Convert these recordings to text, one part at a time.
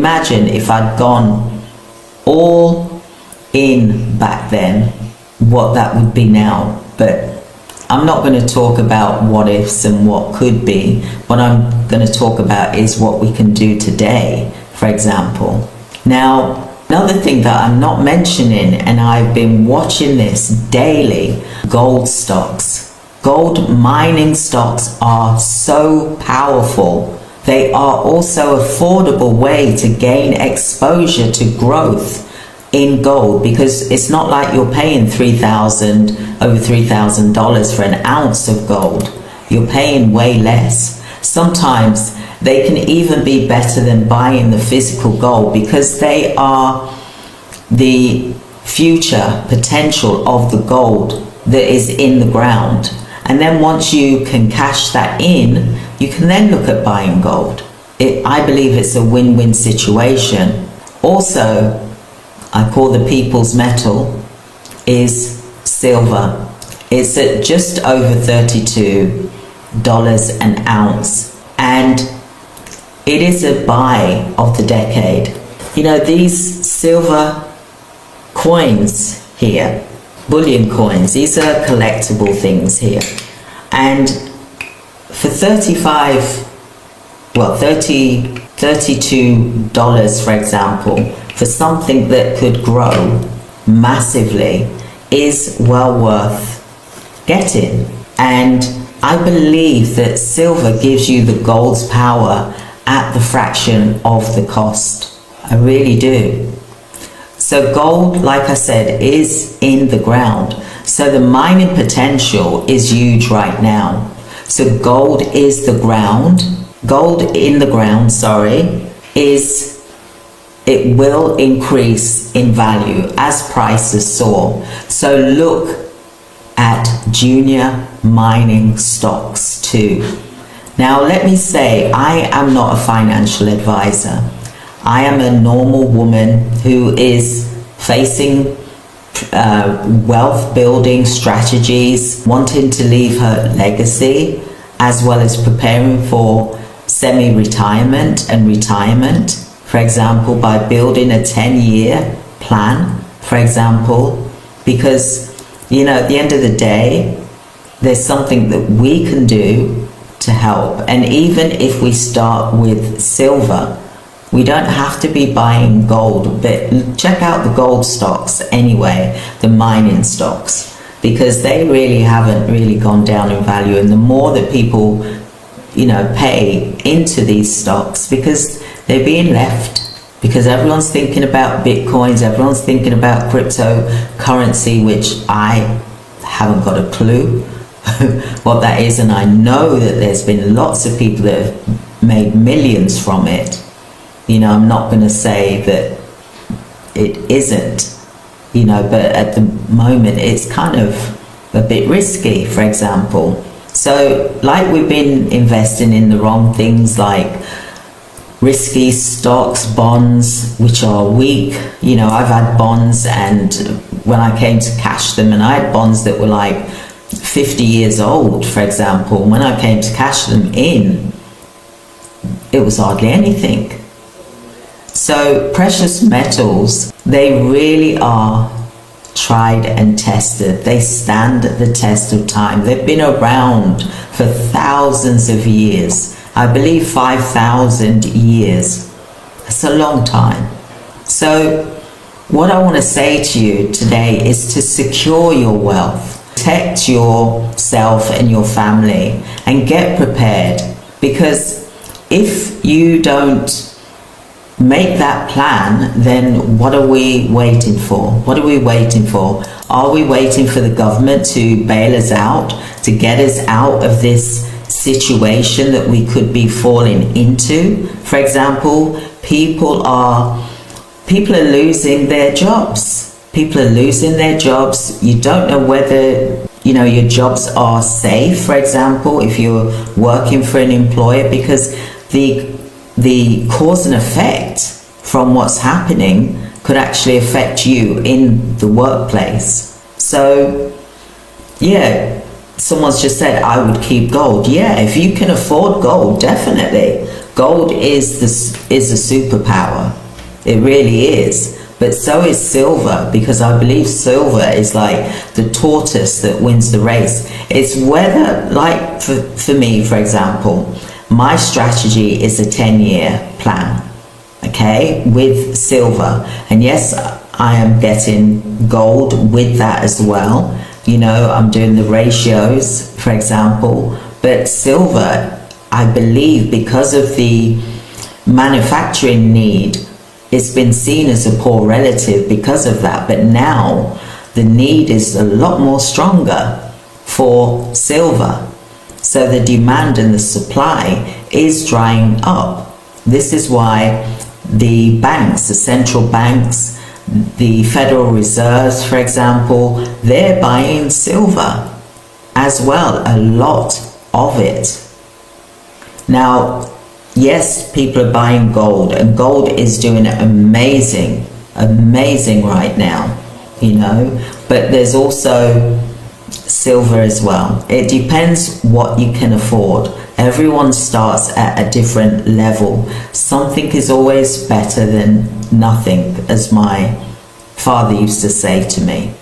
imagine if I'd gone all in back then, what that would be now. But I'm not going to talk about what ifs and what could be. What I'm going to talk about is what we can do today, for example. Now, another thing that I'm not mentioning, and I've been watching this daily, gold stocks. Gold mining stocks are so powerful. They are also an affordable way to gain exposure to growth in gold, because it's not like you're paying over $3,000 for an ounce of gold. You're paying way less. Sometimes they can even be better than buying the physical gold, because they are the future potential of the gold that is in the ground. And then once you can cash that in, you can then look at buying gold. I believe it's a win-win situation. Also, I call the people's metal is silver. It's at just over $32 an ounce, and it is a buy of the decade. You know, these silver coins here, bullion coins, these are collectible things here, and for $32, for example, for something that could grow massively, is well worth getting. And I believe that silver gives you the gold's power at the fraction of the cost. I really do. So gold, like I said, is in the ground. So the mining potential is huge right now. So gold is the ground. Gold in the ground, it will increase in value as prices soar. So look at junior mining stocks too. Now let me say, I am not a financial advisor. I am a normal woman who is facing wealth building strategies, wanting to leave her legacy, as well as preparing for semi-retirement and retirement, for example, by building a 10-year plan, for example, because, you know, at the end of the day, there's something that we can do to help. And even if we start with silver, we don't have to be buying gold, but check out the gold stocks anyway, the mining stocks, because they really haven't really gone down in value. And the more that people, you know, pay into these stocks, because they're being left, because everyone's thinking about bitcoins, everyone's thinking about cryptocurrency, which I haven't got a clue what that is. And I know that there's been lots of people that have made millions from it. You know, I'm not going to say that it isn't, you know, but at the moment it's kind of a bit risky, for example. So like we've been investing in the wrong things, like risky stocks, bonds, which are weak. You know, I've had bonds, and when I came to cash them, and I had bonds that were like 50 years old, for example, when I came to cash them in, it was hardly anything. So precious metals, they really are tried and tested. They stand the test of time. They've been around for thousands of years. I believe 5,000 years. That's a long time. So what I want to say to you today is to secure your wealth, protect yourself and your family, and get prepared. Because if you don't make that plan, then what are we waiting for? What are we waiting for? Are we waiting for the government to bail us out, to get us out of this situation that we could be falling into? For example, people are losing their jobs. People are losing their jobs. You don't know whether, you know, your jobs are safe, for example, if you're working for an employer, because the cause and effect from what's happening could actually affect you in the workplace. So yeah, someone's just said I would keep gold. Yeah, if you can afford gold, definitely Gold is a superpower. It really is. But so is silver, because I believe silver is like the tortoise that wins the race. It's whether, like for me, for example, my strategy is a 10-year plan, okay, with silver. And yes, I am getting gold with that as well. You know, I'm doing the ratios, for example. But silver, I believe, because of the manufacturing need, it's been seen as a poor relative because of that. But now the need is a lot more stronger for silver. So the demand and the supply is drying up. This is why the banks, the central banks, the Federal Reserves, for example, they're buying silver as well, a lot of it. Now, yes, people are buying gold, and gold is doing amazing right now, you know, but there's also silver as well. It depends what you can afford. Everyone starts at a different level. Something is always better than nothing, as my father used to say to me,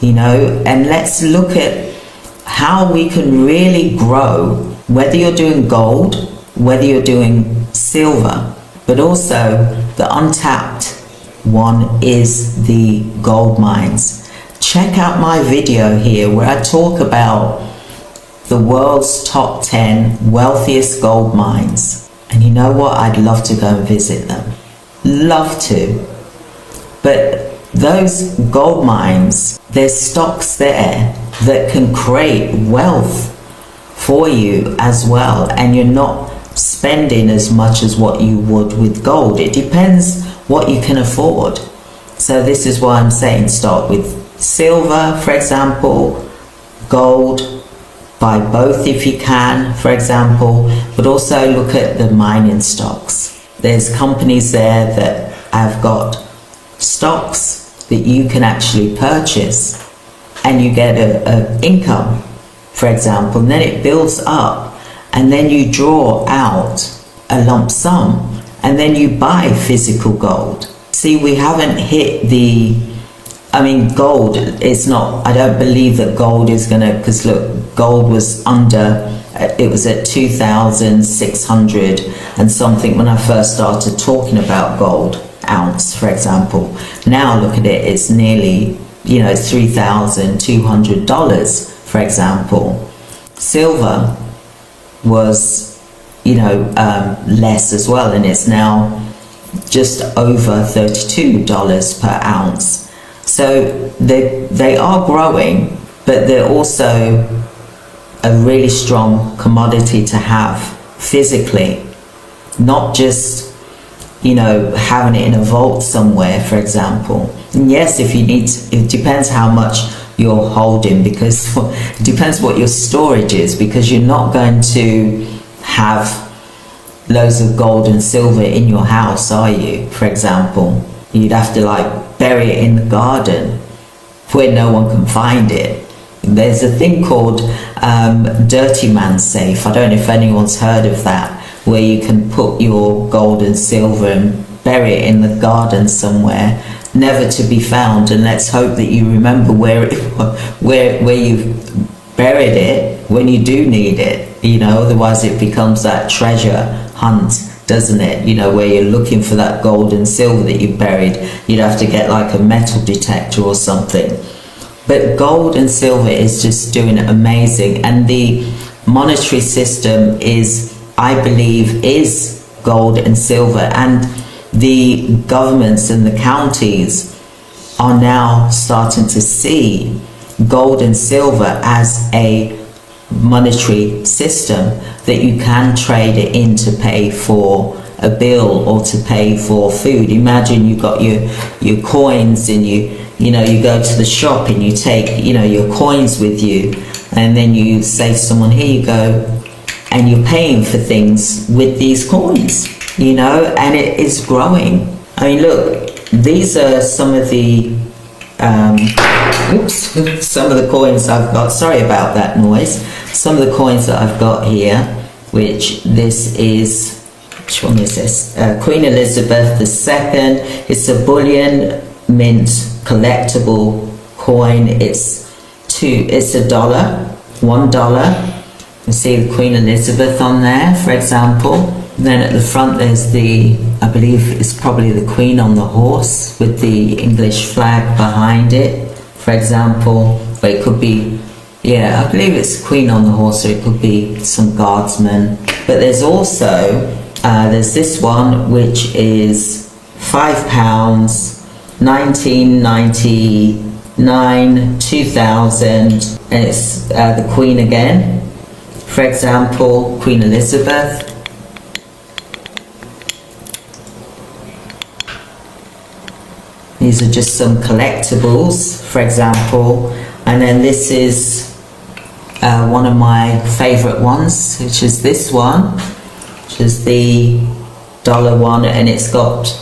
you know. And let's look at how we can really grow, whether you're doing gold, whether you're doing silver, but also the untapped one is the gold mines. Check out my video here where I talk about the world's top 10 wealthiest gold mines. And you know what? I'd love to go and visit them. Love to. But those gold mines, there's stocks there that can create wealth for you as well, and you're not spending as much as what you would with gold. It depends what you can afford. So this is why I'm saying start with silver, for example, gold, buy both if you can, for example, but also look at the mining stocks. There's companies there that have got stocks that you can actually purchase, and you get a income, for example, and then it builds up. And then you draw out a lump sum, and then you buy physical gold. See, we haven't hit gold, it's not, I don't believe that gold is gonna, because look, gold was it was at 2,600 and something when I first started talking about gold ounce, for example. Now look at it, it's nearly, you know, $3,200, for example. Silver was, you know, less as well, and it's now just over $32 per ounce. So they are growing, but they're also a really strong commodity to have physically, not just, you know, having it in a vault somewhere, for example. And yes, if you need to, it depends how much you're holding, because it depends what your storage is, because you're not going to have loads of gold and silver in your house, are you? For example, you'd have to like bury it in the garden where no one can find it. There's a thing called dirty man safe. I don't know if anyone's heard of that, where you can put your gold and silver and bury it in the garden somewhere, never to be found. And let's hope that you remember where you've buried it when you do need it, you know, otherwise it becomes that treasure hunt, doesn't it? You know, where you're looking for that gold and silver that you buried. You'd have to get like a metal detector or something. But gold and silver is just doing amazing, and the monetary system is, I believe, is gold and silver, and the governments and the counties are now starting to see gold and silver as a monetary system that you can trade it in to pay for a bill or to pay for food. Imagine you've got your coins, and you know, you go to the shop and you take, you know, your coins with you, and then you say to someone, here you go, and you're paying for things with these coins, you know, and it is growing. I mean, look, these are some of the some of the coins I've got. Sorry about that noise. Some of the coins that I've got here, which this is which one is this? Queen Elizabeth II. It's a bullion mint collectible coin. It's $1, $1. You see the Queen Elizabeth on there, for example. Then at the front there's I believe it's probably the Queen on the horse with the English flag behind it, for example. But it could be, yeah, I believe it's Queen on the horse, or it could be some guardsmen. But there's also, there's this one which is £5, 1999, 2000, and it's the Queen again. For example, Queen Elizabeth. These are just some collectibles, for example. And then this is one of my favorite ones, which is this one, which is the $1 one, and it's got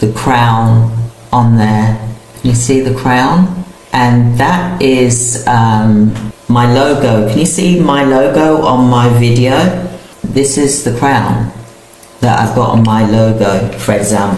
the crown on there. Can you see the crown? And that is my logo. Can you see my logo on my video? This is the crown that I've got on my logo, for example.